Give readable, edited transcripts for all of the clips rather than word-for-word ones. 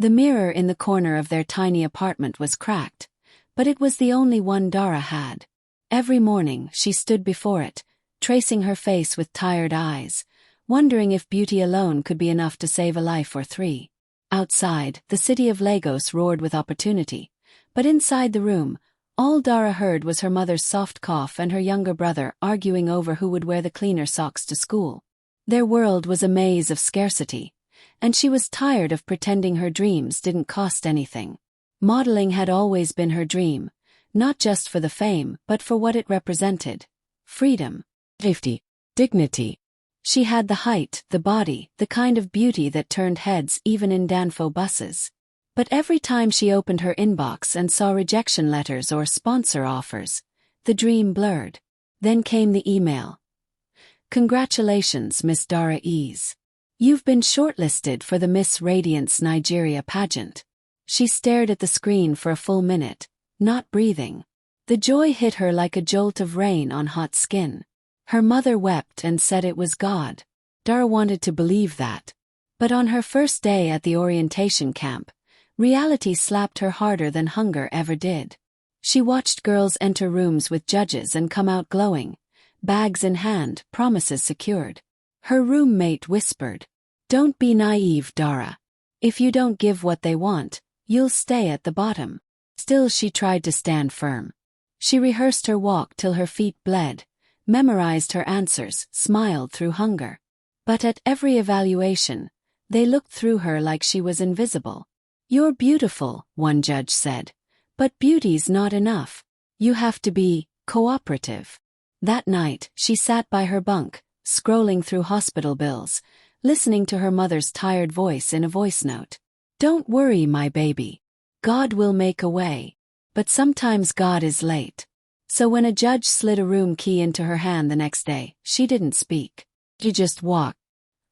The mirror in the corner of their tiny apartment was cracked, but it was the only one Dara had. Every morning she stood before it, tracing her face with tired eyes, wondering if beauty alone could be enough to save a life or three. Outside, the city of Lagos roared with opportunity, but inside the room, all Dara heard was her mother's soft cough and her younger brother arguing over who would wear the cleaner socks to school. Their world was a maze of scarcity, and she was tired of pretending her dreams didn't cost anything. Modeling had always been her dream, not just for the fame but for what it represented: freedom, safety, dignity. She had the height, the body, the kind of beauty that turned heads even in Danfo buses. But every time she opened her inbox and saw rejection letters or sponsor offers, the dream blurred. Then came the email. "Congratulations, Miss Dara Ease. You've been shortlisted for the Miss Radiance Nigeria pageant." She stared at the screen for a full minute, not breathing. The joy hit her like a jolt of rain on hot skin. Her mother wept and said it was God. Dara wanted to believe that. But on her first day at the orientation camp, reality slapped her harder than hunger ever did. She watched girls enter rooms with judges and come out glowing, bags in hand, promises secured. Her roommate whispered, "Don't be naive, Dara. If you don't give what they want, you'll stay at the bottom." Still she tried to stand firm. She rehearsed her walk till her feet bled, memorized her answers, smiled through hunger. But at every evaluation, they looked through her like she was invisible. "You're beautiful," one judge said, "but beauty's not enough. You have to be cooperative." That night, she sat by her bunk, scrolling through hospital bills, listening to her mother's tired voice in a voice note. "Don't worry, my baby. God will make a way." But sometimes God is late. So when a judge slid a room key into her hand the next day, she didn't speak. She just walked.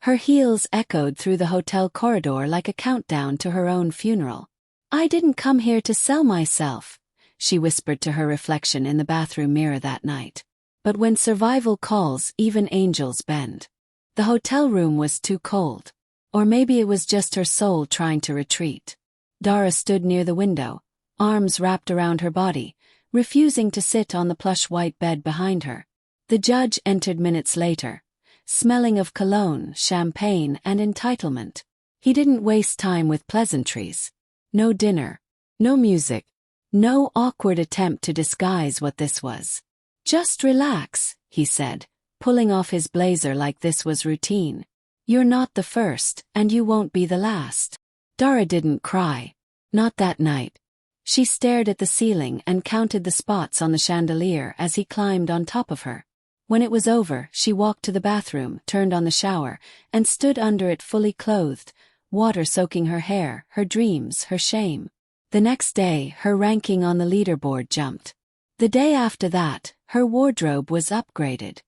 Her heels echoed through the hotel corridor like a countdown to her own funeral. "I didn't come here to sell myself," she whispered to her reflection in the bathroom mirror that night. But when survival calls, even angels bend. The hotel room was too cold. Or maybe it was just her soul trying to retreat. Dara stood near the window, arms wrapped around her body, refusing to sit on the plush white bed behind her. The judge entered minutes later, smelling of cologne, champagne, and entitlement. He didn't waste time with pleasantries. No dinner. No music. No awkward attempt to disguise what this was. "Just relax," he said, pulling off his blazer like this was routine. "You're not the first, and you won't be the last." Dara didn't cry. Not that night. She stared at the ceiling and counted the spots on the chandelier as he climbed on top of her. When it was over, she walked to the bathroom, turned on the shower, and stood under it fully clothed, water soaking her hair, her dreams, her shame. The next day, her ranking on the leaderboard jumped. The day after that, her wardrobe was upgraded.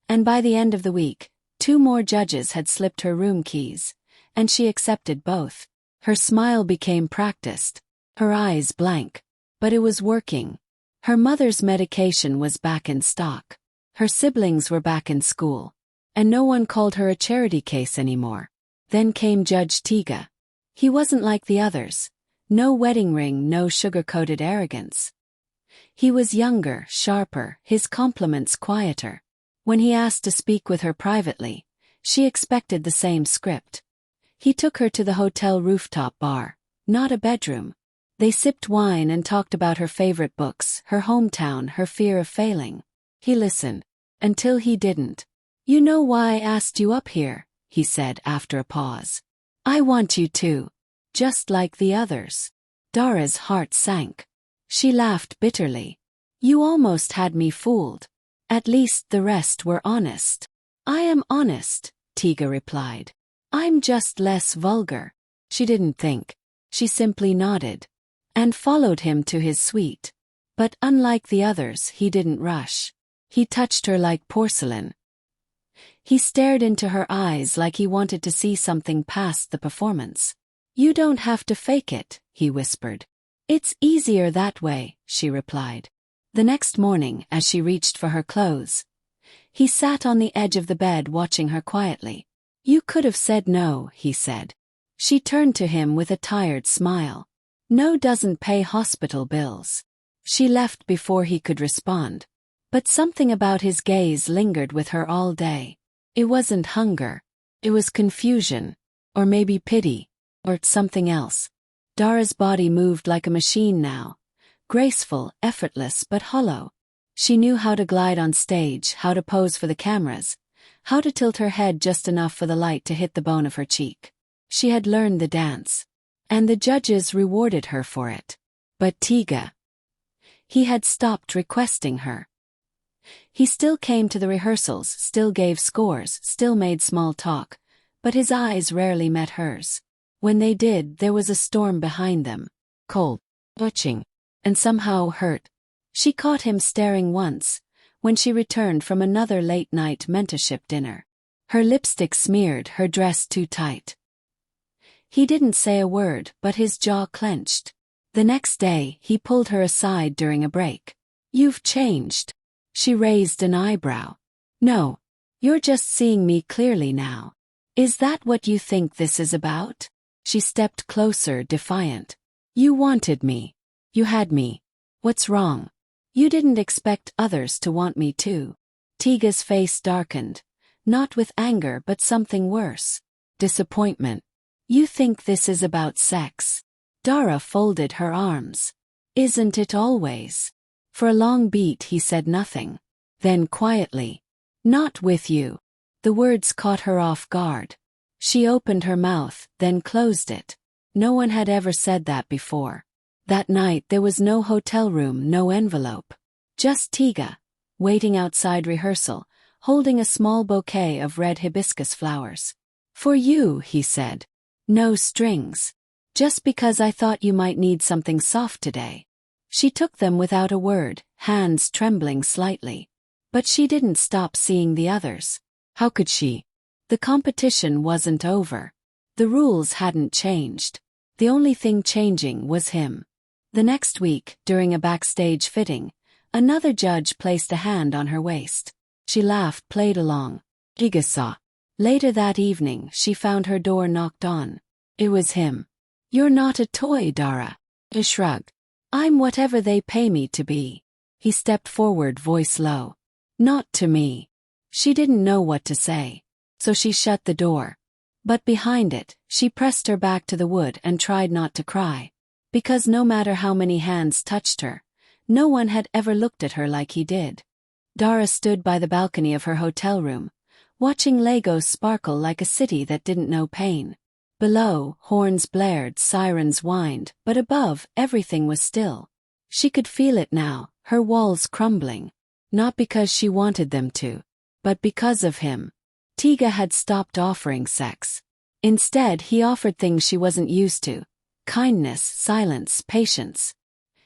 And by the end of the week, 2 more judges had slipped her room keys, and she accepted both. Her smile became practiced, her eyes blank. But it was working. Her mother's medication was back in stock. Her siblings were back in school. And no one called her a charity case anymore. Then came Judge Tiga. He wasn't like the others. No wedding ring, no sugar-coated arrogance. He was younger, sharper, his compliments quieter. When he asked to speak with her privately, she expected the same script. He took her to the hotel rooftop bar, not a bedroom. They sipped wine and talked about her favorite books, her hometown, her fear of failing. He listened. Until he didn't. "You know why I asked you up here," he said after a pause. "I want you to. Just like the others." Dara's heart sank. She laughed bitterly. "You almost had me fooled. At least the rest were honest." "I am honest," Tiga replied. "I'm just less vulgar." She didn't think. She simply nodded. And followed him to his suite. But unlike the others, he didn't rush. He touched her like porcelain. He stared into her eyes like he wanted to see something past the performance. "You don't have to fake it," he whispered. "It's easier that way," she replied. The next morning, as she reached for her clothes, he sat on the edge of the bed watching her quietly. "You could have said no," he said. She turned to him with a tired smile. No doesn't pay hospital bills. She left before he could respond. But something about his gaze lingered with her all day. It wasn't hunger. It was confusion. Or maybe pity. Or something else. Dara's body moved like a machine now. Graceful, effortless, but hollow. She knew how to glide on stage, how to pose for the cameras, how to tilt her head just enough for the light to hit the bone of her cheek. She had learned the dance. And the judges rewarded her for it. But Tiga. He had stopped requesting her. He still came to the rehearsals, still gave scores, still made small talk, but his eyes rarely met hers. When they did, there was a storm behind them. Cold, touching, and somehow hurt. She caught him staring once, when she returned from another late-night mentorship dinner. Her lipstick smeared, her dress too tight. He didn't say a word, but his jaw clenched. The next day, he pulled her aside during a break. "You've changed." She raised an eyebrow. "No. You're just seeing me clearly now. Is that what you think this is about?" She stepped closer, defiant. "You wanted me. You had me. What's wrong? You didn't expect others to want me too." Tiga's face darkened. Not with anger but something worse. Disappointment. "You think this is about sex?" Dara folded her arms. "Isn't it always?" For a long beat he said nothing. Then quietly, "Not with you." The words caught her off guard. She opened her mouth, then closed it. No one had ever said that before. That night there was no hotel room, no envelope. Just Tiga, waiting outside rehearsal, holding a small bouquet of red hibiscus flowers. "For you," he said. "No strings. Just because I thought you might need something soft today." She took them without a word, hands trembling slightly. But she didn't stop seeing the others. How could she? The competition wasn't over. The rules hadn't changed. The only thing changing was him. The next week, during a backstage fitting, another judge placed a hand on her waist. She laughed, played along. Tiga saw. Later that evening, she found her door knocked on. It was him. "You're not a toy, Dara." He shrugged. "I'm whatever they pay me to be." He stepped forward, voice low. "Not to me." She didn't know what to say. So she shut the door. But behind it, she pressed her back to the wood and tried not to cry. Because no matter how many hands touched her, no one had ever looked at her like he did. Dara stood by the balcony of her hotel room, watching Lagos sparkle like a city that didn't know pain. Below, horns blared, sirens whined, but above, everything was still. She could feel it now, her walls crumbling. Not because she wanted them to, but because of him. Tiga had stopped offering sex. Instead, he offered things she wasn't used to. Kindness, silence, patience.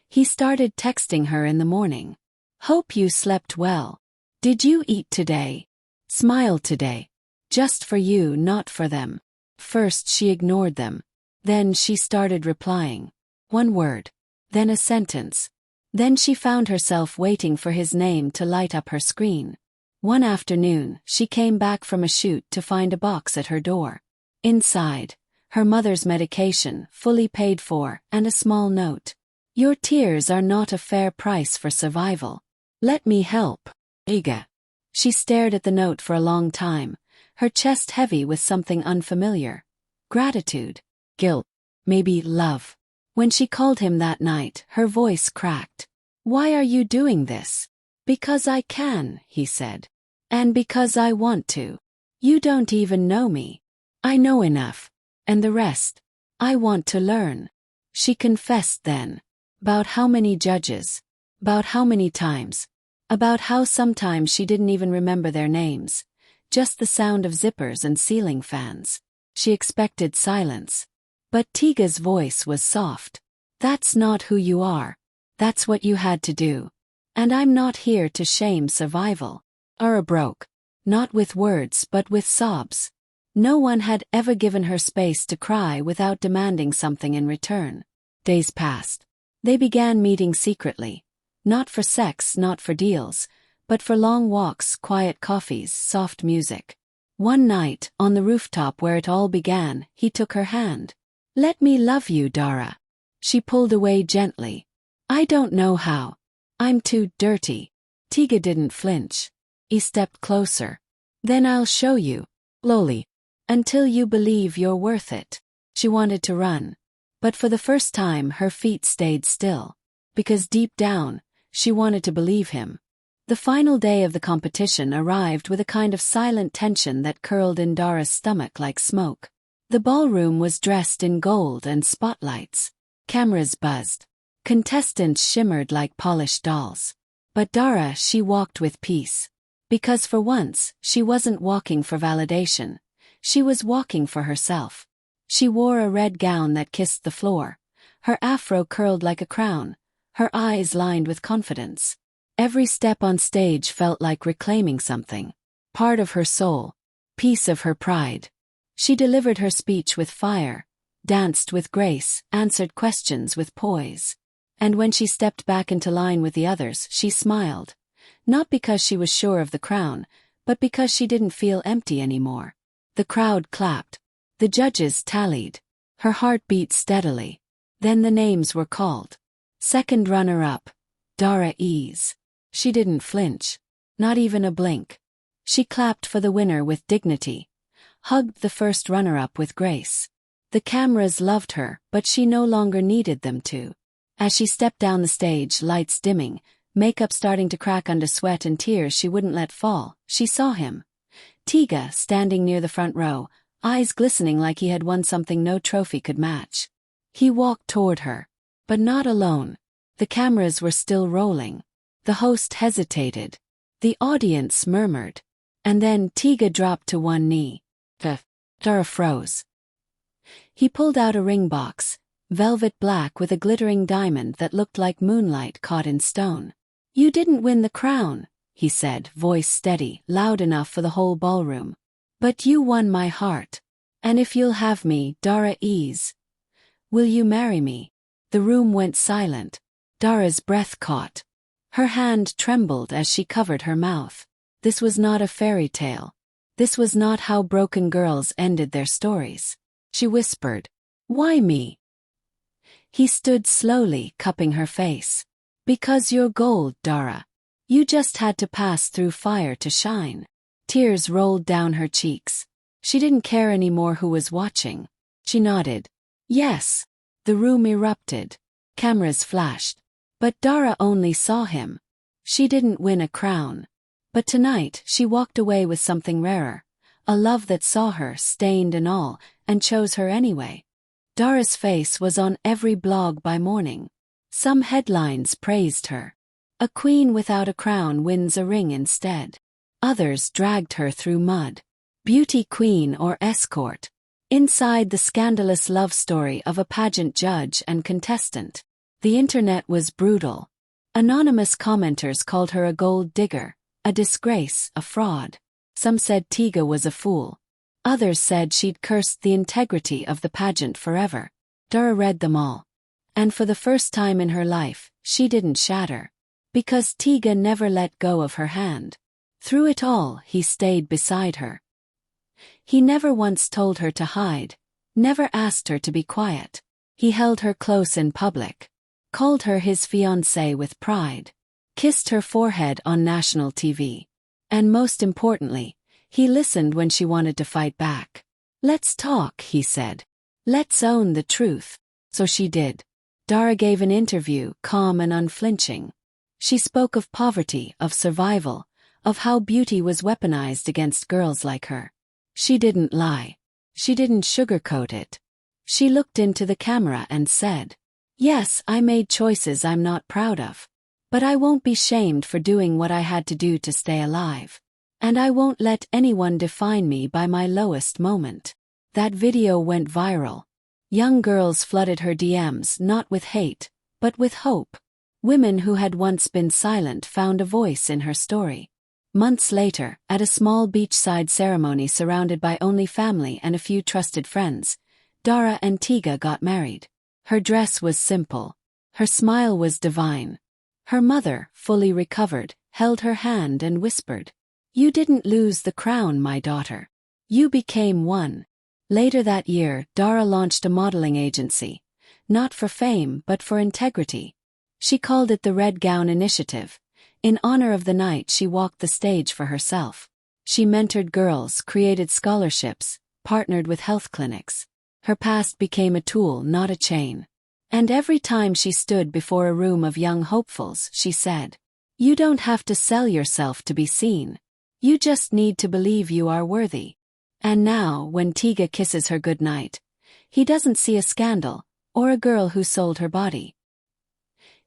He started texting her in the morning. "Hope you slept well. Did you eat today? Smile today. Just for you, not for them." First she ignored them. Then she started replying. One word. Then a sentence. Then she found herself waiting for his name to light up her screen. One afternoon, she came back from a shoot to find a box at her door. Inside, her mother's medication, fully paid for, and a small note. "Your tears are not a fair price for survival. Let me help. Tiga." She stared at the note for a long time, her chest heavy with something unfamiliar. Gratitude. Guilt. Maybe love. When she called him that night, her voice cracked. "Why are you doing this?" "Because I can," he said. "And because I want to. You don't even know me. I know enough. And the rest. I want to learn." She confessed then. About how many judges. About how many times. About how sometimes she didn't even remember their names. Just the sound of zippers and ceiling fans. She expected silence. But Tiga's voice was soft. "That's not who you are. That's what you had to do. And I'm not here to shame survival." Ara broke. Not with words but with sobs. No one had ever given her space to cry without demanding something in return. Days passed. They began meeting secretly. Not for sex, not for deals, but for long walks, quiet coffees, soft music. One night, on the rooftop where it all began, he took her hand. "Let me love you, Dara." She pulled away gently. "I don't know how. I'm too dirty." Tiga didn't flinch. He stepped closer. "Then I'll show you. Slowly. Until you believe you're worth it." She wanted to run. But for the first time her feet stayed still. Because deep down, she wanted to believe him. The final day of the competition arrived with a kind of silent tension that curled in Dara's stomach like smoke. The ballroom was dressed in gold and spotlights. Cameras buzzed. Contestants shimmered like polished dolls. But Dara, she walked with peace. Because for once, she wasn't walking for validation. She was walking for herself. She wore a red gown that kissed the floor. Her afro curled like a crown. Her eyes lined with confidence. Every step on stage felt like reclaiming something. Part of her soul. Piece of her pride. She delivered her speech with fire, danced with grace, answered questions with poise. And when she stepped back into line with the others, she smiled. Not because she was sure of the crown, but because she didn't feel empty anymore. The crowd clapped. The judges tallied. Her heart beat steadily. Then the names were called. Second runner-up, Dara Ease. She didn't flinch. Not even a blink. She clapped for the winner with dignity. Hugged the first runner-up with grace. The cameras loved her, but she no longer needed them to. As she stepped down the stage, lights dimming, makeup starting to crack under sweat and tears she wouldn't let fall, she saw him. Tiga, standing near the front row, eyes glistening like he had won something no trophy could match. He walked toward her. But not alone. The cameras were still rolling. The host hesitated. The audience murmured. And then Tiga dropped to one knee. Dara froze. He pulled out a ring box, velvet black with a glittering diamond that looked like moonlight caught in stone. "You didn't win the crown," he said, voice steady, loud enough for the whole ballroom. "But you won my heart. And if you'll have me, Dara Ease, will you marry me?" The room went silent. Dara's breath caught. Her hand trembled as she covered her mouth. This was not a fairy tale. This was not how broken girls ended their stories. She whispered, "Why me?" He stood slowly, cupping her face. "Because you're gold, Dara. You just had to pass through fire to shine." Tears rolled down her cheeks. She didn't care anymore who was watching. She nodded. "Yes." The room erupted. Cameras flashed. But Dara only saw him. She didn't win a crown. But tonight she walked away with something rarer. A love that saw her, stained and all, and chose her anyway. Dara's face was on every blog by morning. Some headlines praised her. "A queen without a crown wins a ring instead." Others dragged her through mud. "Beauty queen or escort." Inside the scandalous love story of a pageant judge and contestant. The internet was brutal. Anonymous commenters called her a gold digger, a disgrace, a fraud. Some said Tiga was a fool. Others said she'd cursed the integrity of the pageant forever. Dara read them all. And for the first time in her life, she didn't shatter. Because Tiga never let go of her hand. Through it all, he stayed beside her. He never once told her to hide, never asked her to be quiet. He held her close in public, called her his fiancée with pride, kissed her forehead on national TV. And most importantly, he listened when she wanted to fight back. "Let's talk," he said. "Let's own the truth." So she did. Dara gave an interview, calm and unflinching. She spoke of poverty, of survival, of how beauty was weaponized against girls like her. She didn't lie. She didn't sugarcoat it. She looked into the camera and said, "Yes, I made choices I'm not proud of. But I won't be shamed for doing what I had to do to stay alive. And I won't let anyone define me by my lowest moment." That video went viral. Young girls flooded her DMs not with hate, but with hope. Women who had once been silent found a voice in her story. Months later, at a small beachside ceremony surrounded by only family and a few trusted friends, Dara and Tiga got married. Her dress was simple. Her smile was divine. Her mother, fully recovered, held her hand and whispered, "You didn't lose the crown, my daughter. You became one. Later that year, Dara launched a modeling agency. Not for fame, but for integrity. She called it the Red Gown Initiative. In honor of the night she walked the stage for herself. She mentored girls, created scholarships, partnered with health clinics. Her past became a tool, not a chain. And every time she stood before a room of young hopefuls, she said, "You don't have to sell yourself to be seen. You just need to believe you are worthy." And now, when Tiga kisses her goodnight, he doesn't see a scandal, or a girl who sold her body.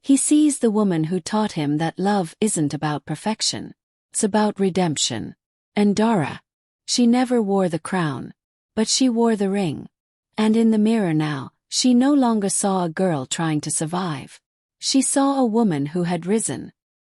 He sees the woman who taught him that love isn't about perfection. It's about redemption. And Dara, she never wore the crown, but she wore the ring. And in the mirror now, she no longer saw a girl trying to survive. She saw a woman who had risen,